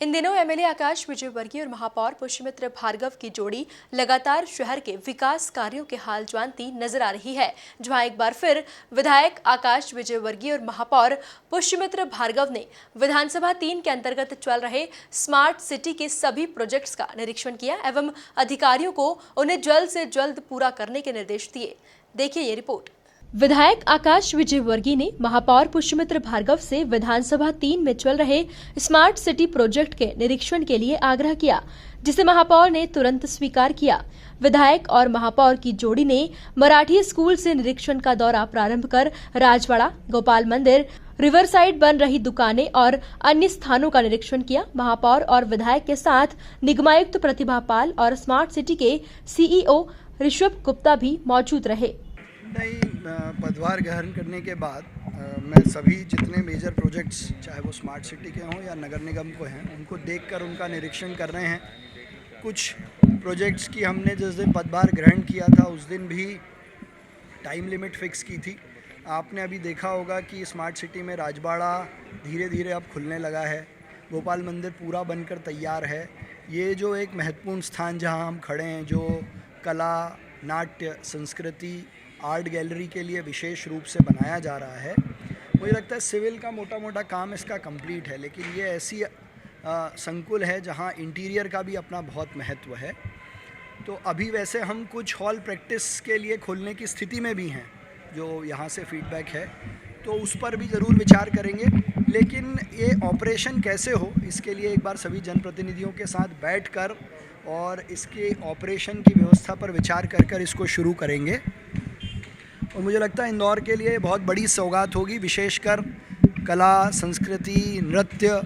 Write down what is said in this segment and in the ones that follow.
इन दिनों एमएलए आकाश विजयवर्गीय और महापौर पुष्यमित्र भार्गव की जोड़ी लगातार शहर के विकास कार्यों के हाल जानती नजर आ रही है, जहां एक बार फिर विधायक आकाश विजयवर्गीय और महापौर पुष्यमित्र भार्गव ने विधानसभा 3 के अंतर्गत चल रहे स्मार्ट सिटी के सभी प्रोजेक्ट्स का निरीक्षण किया एवं अधिकारियों को उन्हें जल्द से जल्द पूरा करने के निर्देश दिए। देखिए ये रिपोर्ट। विधायक आकाश विजयवर्गीय ने महापौर पुष्यमित्र भार्गव से विधानसभा 3 में चल रहे स्मार्ट सिटी प्रोजेक्ट के निरीक्षण के लिए आग्रह किया, जिसे महापौर ने तुरंत स्वीकार किया। विधायक और महापौर की जोड़ी ने मराठी स्कूल से निरीक्षण का दौरा प्रारंभ कर राजवाड़ा, गोपाल मंदिर, रिवर साइड बन रही दुकानें और अन्य स्थानों का निरीक्षण किया। महापौर और विधायक के साथ निगमायुक्त प्रतिभा पाल और स्मार्ट सिटी के सीईओ ऋषभ गुप्ता भी मौजूद रहे। पदभार ग्रहण करने के बाद मैं सभी जितने मेजर प्रोजेक्ट्स, चाहे वो स्मार्ट सिटी के हों या नगर निगम को हैं, उनको देखकर उनका निरीक्षण कर रहे हैं। कुछ प्रोजेक्ट्स की हमने जिस दिन पदभार ग्रहण किया था उस दिन भी टाइम लिमिट फिक्स की थी। आपने अभी देखा होगा कि स्मार्ट सिटी में राजबाड़ा धीरे धीरे अब खुलने लगा है, गोपाल मंदिर पूरा बनकर तैयार है। ये जो एक महत्वपूर्ण स्थान जहाँ हम खड़े हैं, जो कला, नाट्य, संस्कृति, आर्ट गैलरी के लिए विशेष रूप से बनाया जा रहा है, मुझे लगता है सिविल का मोटा मोटा काम इसका कंप्लीट है, लेकिन ये ऐसी संकुल है जहाँ इंटीरियर का भी अपना बहुत महत्व है। तो अभी वैसे हम कुछ हॉल प्रैक्टिस के लिए खोलने की स्थिति में भी हैं, जो यहाँ से फीडबैक है, तो उस पर भी ज़रूर विचार करेंगे। लेकिन ये ऑपरेशन कैसे हो, इसके लिए एक बार सभी जनप्रतिनिधियों के साथ बैठकर और इसके ऑपरेशन की व्यवस्था पर विचार कर इसको शुरू करेंगे। और मुझे लगता है इंदौर के लिए बहुत बड़ी सौगात होगी, विशेषकर कला, संस्कृति, नृत्य,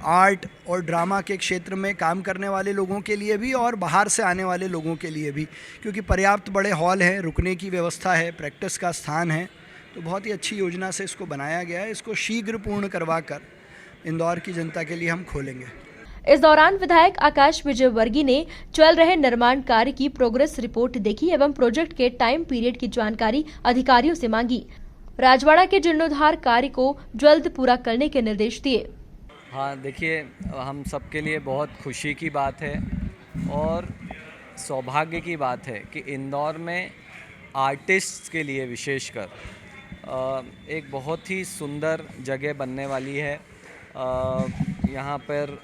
आर्ट और ड्रामा के क्षेत्र में काम करने वाले लोगों के लिए भी और बाहर से आने वाले लोगों के लिए भी, क्योंकि पर्याप्त बड़े हॉल हैं, रुकने की व्यवस्था है, प्रैक्टिस का स्थान है। तो बहुत ही अच्छी योजना से इसको बनाया गया है। इसको शीघ्र पूर्ण करवाकर इंदौर की जनता के लिए हम खोलेंगे। इस दौरान विधायक आकाश विजयवर्गीय ने चल रहे निर्माण कार्य की प्रोग्रेस रिपोर्ट देखी एवं प्रोजेक्ट के टाइम पीरियड की जानकारी अधिकारियों से मांगी। राजवाड़ा के जीर्णोद्धार कार्य को जल्द पूरा करने के निर्देश दिए। हाँ, देखिए, हम सबके लिए बहुत खुशी की बात है और सौभाग्य की बात है कि इंदौर में आर्टिस्ट्स के लिए विशेषकर एक बहुत ही सुंदर जगह बनने वाली है। यहाँ पर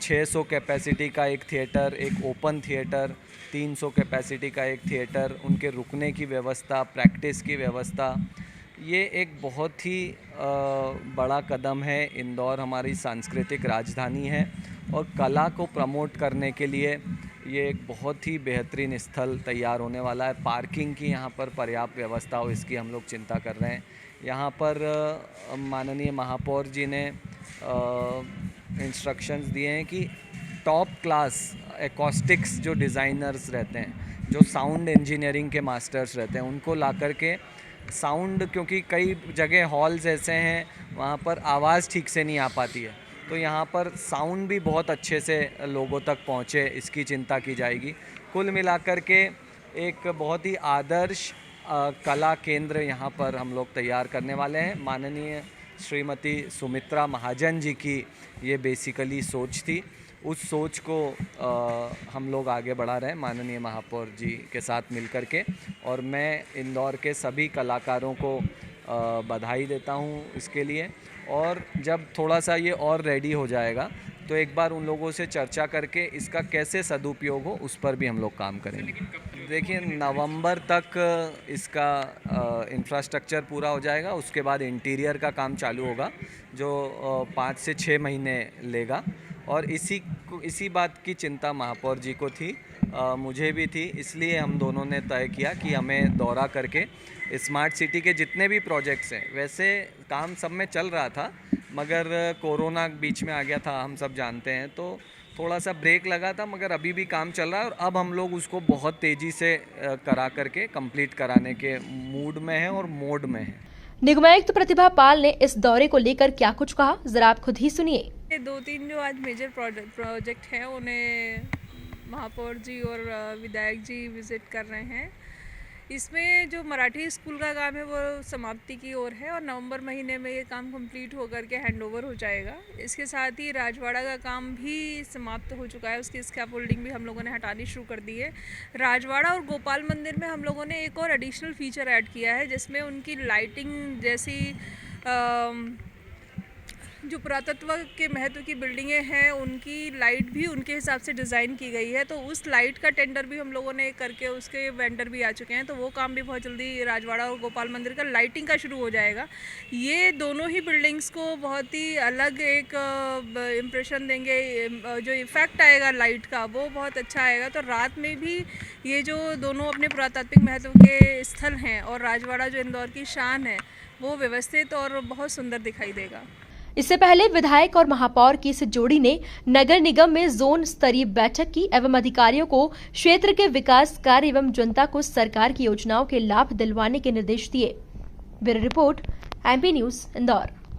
600 कैपेसिटी का एक थिएटर, एक ओपन थिएटर, 300 कैपेसिटी का एक थिएटर, उनके रुकने की व्यवस्था, प्रैक्टिस की व्यवस्था, ये एक बहुत ही बड़ा कदम है। इंदौर हमारी सांस्कृतिक राजधानी है और कला को प्रमोट करने के लिए ये एक बहुत ही बेहतरीन स्थल तैयार होने वाला है। पार्किंग की यहाँ पर पर्याप्त व्यवस्था हो, इसकी हम लोग चिंता कर रहे हैं। यहाँ पर माननीय महापौर जी ने इंस्ट्रक्शंस दिए हैं कि टॉप क्लास एकॉस्टिक्स जो डिज़ाइनर्स रहते हैं, जो साउंड इंजीनियरिंग के मास्टर्स रहते हैं, उनको ला कर के साउंड, क्योंकि कई जगह हॉल्स ऐसे हैं वहाँ पर आवाज़ ठीक से नहीं आ पाती है, तो यहाँ पर साउंड भी बहुत अच्छे से लोगों तक पहुँचे, इसकी चिंता की जाएगी। कुल मिलाकर के एक बहुत ही आदर्श कला केंद्र यहाँ पर हम लोग तैयार करने वाले हैं। माननीय श्रीमती सुमित्रा महाजन जी की ये बेसिकली सोच थी, उस सोच को हम लोग आगे बढ़ा रहे हैं माननीय महापौर जी के साथ मिलकर के। और मैं इंदौर के सभी कलाकारों को बधाई देता हूँ इसके लिए। और जब थोड़ा सा ये और रेडी हो जाएगा तो एक बार उन लोगों से चर्चा करके इसका कैसे सदुपयोग हो उस पर भी हम लोग काम करेंगे। देखिए, नवंबर तक इसका इंफ्रास्ट्रक्चर पूरा हो जाएगा, उसके बाद इंटीरियर का काम चालू होगा जो 5 से 6 महीने लेगा। और इसी बात की चिंता महापौर जी को थी, मुझे भी थी, इसलिए हम दोनों ने तय किया कि हमें दौरा करके स्मार्ट सिटी के जितने भी प्रोजेक्ट्स हैं, वैसे काम सब में चल रहा था मगर कोरोना बीच में आ गया था, हम सब जानते हैं, तो थोड़ा सा ब्रेक लगा था, मगर अभी भी काम चल रहा है और अब हम लोग उसको बहुत तेज़ी से करा करके कंप्लीट कराने के मूड में हैं और मोड में हैं। निगमायुक्त प्रतिभा पाल ने इस दौरे को लेकर क्या कुछ कहा, जरा आप खुद ही सुनिए। 2-3 जो आज मेजर प्रोजेक्ट हैं उन्हें महापौर जी और विधायक जी विजिट कर रहे हैं। इसमें जो मराठी स्कूल का काम है वो समाप्ति की ओर है और नवंबर महीने में ये काम कंप्लीट होकर के हैंडओवर हो जाएगा। इसके साथ ही राजवाड़ा का काम भी समाप्त हो चुका है, उसकी स्कैफोल्डिंग भी हम लोगों ने हटानी शुरू कर दी है। राजवाड़ा और गोपाल मंदिर में हम लोगों ने एक और एडिशनल फीचर ऐड किया है, जिसमें उनकी लाइटिंग जैसी जो पुरातत्व के महत्व की बिल्डिंगें हैं उनकी लाइट भी उनके हिसाब से डिज़ाइन की गई है। तो उस लाइट का टेंडर भी हम लोगों ने करके उसके वेंडर भी आ चुके हैं, तो वो काम भी बहुत जल्दी राजवाड़ा और गोपाल मंदिर का लाइटिंग का शुरू हो जाएगा। ये दोनों ही बिल्डिंग्स को बहुत ही अलग एक इम्प्रेशन देंगे, जो इफ़ेक्ट आएगा लाइट का वो बहुत अच्छा आएगा। तो रात में भी ये जो दोनों अपने पुरातात्विक महत्व के स्थल हैं और राजवाड़ा जो इंदौर की शान है वो व्यवस्थित और बहुत सुंदर दिखाई देगा। इससे पहले विधायक और महापौर की इस जोड़ी ने नगर निगम में जोन स्तरीय बैठक की एवं अधिकारियों को क्षेत्र के विकास कार्य एवं जनता को सरकार की योजनाओं के लाभ दिलवाने के निर्देश दिए। Bureau report, MP news, Indore.